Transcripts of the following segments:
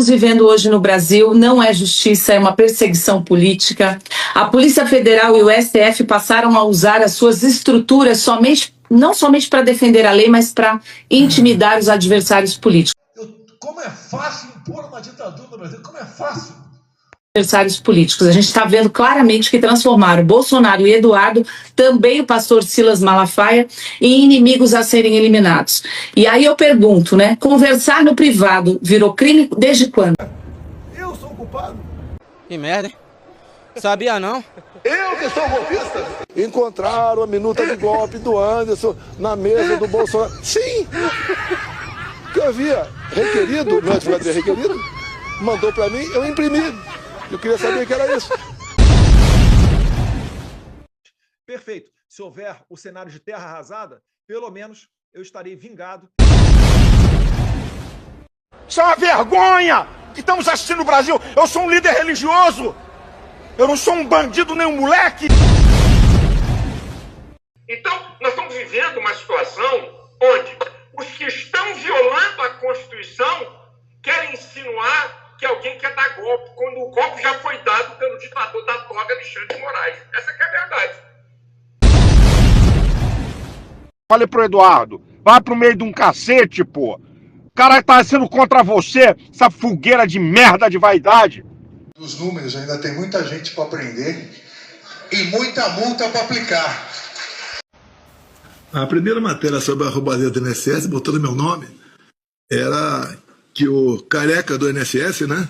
estamos vivendo hoje no Brasil não é justiça, é uma perseguição política. A Polícia Federal e o STF passaram a usar as suas estruturas não somente para defender a lei, mas para intimidar os adversários políticos. Como é fácil impor uma ditadura no Brasil? Como é fácil? Adversários políticos. A gente está vendo claramente que transformaram Bolsonaro e Eduardo, também o pastor Silas Malafaia, em inimigos a serem eliminados. E aí eu pergunto, né? Conversar no privado virou crime desde quando? Eu sou o culpado? Que merda, hein? Sabia não? Eu que sou golpista? Encontraram a minuta de golpe do Anderson na mesa do Bolsonaro. Sim! Que havia requerido, meu advogado havia requerido, mandou para mim, eu imprimi. Eu queria saber o que era isso. Perfeito. Se houver o cenário de terra arrasada, pelo menos eu estarei vingado. Isso é uma vergonha que estamos assistindo no Brasil. Eu sou um líder religioso. Eu não sou um bandido nem um moleque. Então, nós estamos vivendo uma situação onde os que estão violando a Constituição querem insinuar que alguém quer dar golpe, quando o golpe já foi dado pelo ditador da toga, Alexandre de Moraes. Essa que é a verdade. Falei pro Eduardo, vai pro meio de um cacete, pô. O cara tá sendo contra você, essa fogueira de merda de vaidade. Os números ainda tem muita gente para aprender e muita multa para aplicar. A primeira matéria sobre a roubalheira do INSS, botando meu nome, era que o careca do INSS, né,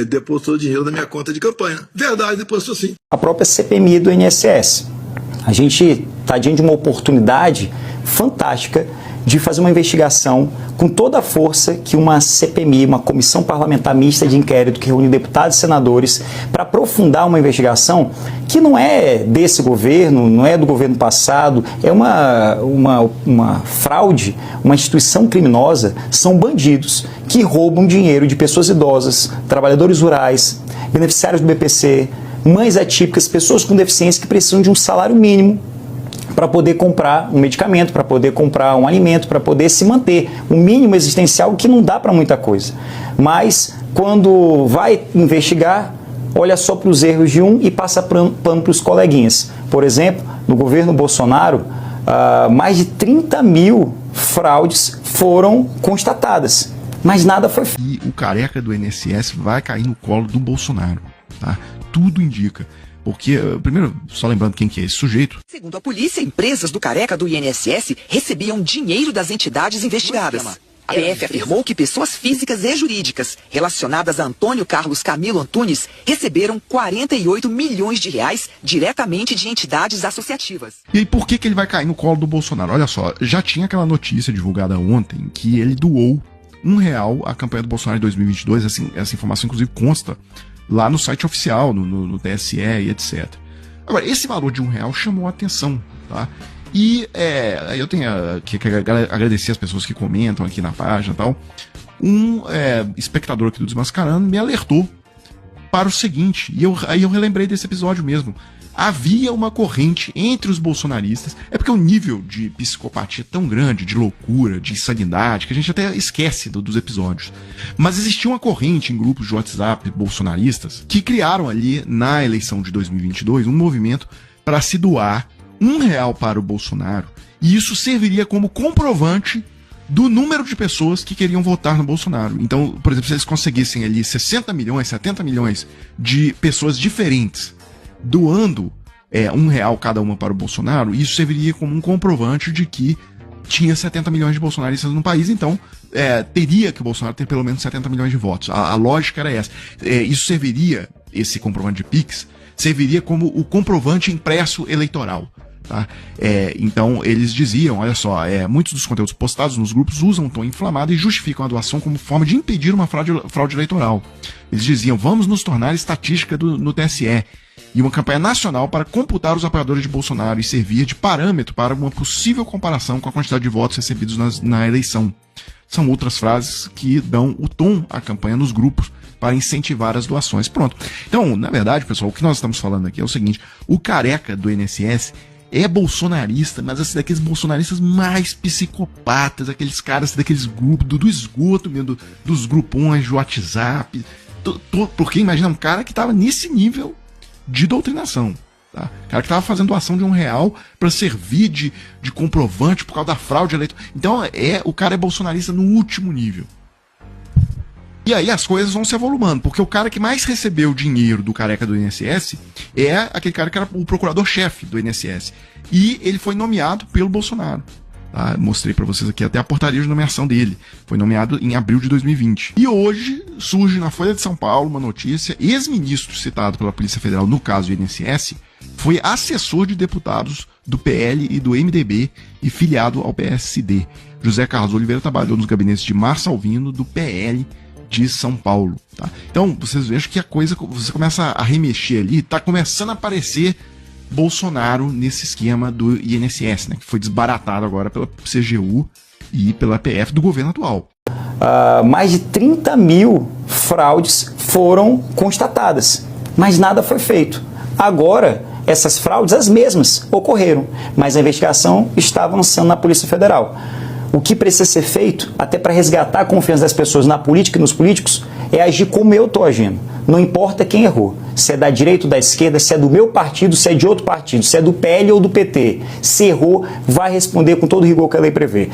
depositou dinheiro na minha conta de campanha. Verdade, depositou sim. A própria CPMI do INSS. A gente está diante de uma oportunidade fantástica de fazer uma investigação com toda a força que uma CPMI, uma comissão parlamentar mista de inquérito que reúne deputados e senadores para aprofundar uma investigação que não é desse governo, não é do governo passado, é uma fraude, uma instituição criminosa, são bandidos que roubam dinheiro de pessoas idosas, trabalhadores rurais, beneficiários do BPC, mães atípicas, pessoas com deficiência que precisam de um salário mínimo para poder comprar um medicamento, para poder comprar um alimento, para poder se manter. Um mínimo existencial que não dá para muita coisa. Mas, quando vai investigar, olha só para os erros de um e passa pano para os coleguinhas. Por exemplo, no governo Bolsonaro, mais de 30 mil fraudes foram constatadas, mas nada foi feito. E o careca do INSS vai cair no colo do Bolsonaro, tá? Tudo indica. Porque, primeiro, só lembrando quem que é esse sujeito. Segundo a polícia, empresas do careca do INSS recebiam dinheiro das entidades investigadas. A PF afirmou que pessoas físicas e jurídicas relacionadas a Antônio Carlos Camilo Antunes receberam 48 milhões de reais diretamente de entidades associativas. E aí, por que ele vai cair no colo do Bolsonaro? Olha só, já tinha aquela notícia divulgada ontem que ele doou R$1 à campanha do Bolsonaro em 2022. Assim, essa informação, inclusive, consta lá no site oficial, no TSE e etc. Agora, esse valor de R$1 chamou a atenção, tá? E eu tenho que agradecer as pessoas que comentam aqui na página e tal. Um espectador aqui do Desmascarando me alertou para o seguinte, e aí eu relembrei desse episódio mesmo. Havia uma corrente entre os bolsonaristas, é porque o nível de psicopatia é tão grande, de loucura, de insanidade, que a gente até esquece dos episódios. Mas existia uma corrente em grupos de WhatsApp bolsonaristas que criaram ali, na eleição de 2022, um movimento para se doar R$1 para o Bolsonaro, e isso serviria como comprovante do número de pessoas que queriam votar no Bolsonaro. Então, por exemplo, se eles conseguissem ali 60 milhões, 70 milhões de pessoas diferentes doando R$1 cada uma para o Bolsonaro, isso serviria como um comprovante de que tinha 70 milhões de bolsonaristas no país, então teria que o Bolsonaro ter pelo menos 70 milhões de votos. A lógica era essa. Isso serviria, esse comprovante de Pix, serviria como o comprovante impresso eleitoral. Tá? Então eles diziam, olha só, muitos dos conteúdos postados nos grupos usam um tom inflamado e justificam a doação como forma de impedir uma fraude eleitoral. Eles diziam, vamos nos tornar estatística no TSE e uma campanha nacional para computar os apoiadores de Bolsonaro e servir de parâmetro para uma possível comparação com a quantidade de votos recebidos na eleição. São outras frases que dão o tom à campanha nos grupos para incentivar as doações. Pronto. Então, na verdade, pessoal, o que nós estamos falando aqui é o seguinte, o careca do INSS, é bolsonarista, mas assim, daqueles bolsonaristas mais psicopatas, aqueles caras daqueles grupos, do esgoto mesmo, dos grupões de WhatsApp. Porque imagina um cara que tava nesse nível de doutrinação. Tá? Cara que tava fazendo doação de R$1 para servir de comprovante por causa da fraude eleitoral. Então o cara é bolsonarista no último nível. E aí as coisas vão se evoluindo, porque o cara que mais recebeu dinheiro do careca do INSS é aquele cara que era o procurador-chefe do INSS. E ele foi nomeado pelo Bolsonaro. Tá? Mostrei para vocês aqui até a portaria de nomeação dele. Foi nomeado em abril de 2020. E hoje surge na Folha de São Paulo uma notícia: ex-ministro citado pela Polícia Federal no caso do INSS foi assessor de deputados do PL e do MDB e filiado ao PSD. José Carlos Oliveira trabalhou nos gabinetes de Márcio Alvino, do PL de São Paulo. Tá? Então, vocês vejam que a coisa, você começa a remexer ali, tá começando a aparecer Bolsonaro nesse esquema do INSS, né, que foi desbaratado agora pela CGU e pela PF do governo atual. Mais de 30 mil fraudes foram constatadas, mas nada foi feito. Agora, essas fraudes, as mesmas, ocorreram, mas a investigação está avançando na Polícia Federal. O que precisa ser feito, até para resgatar a confiança das pessoas na política e nos políticos, é agir como eu estou agindo. Não importa quem errou. Se é da direita ou da esquerda, se é do meu partido, se é de outro partido, se é do PL ou do PT. Se errou, vai responder com todo o rigor que a lei prevê.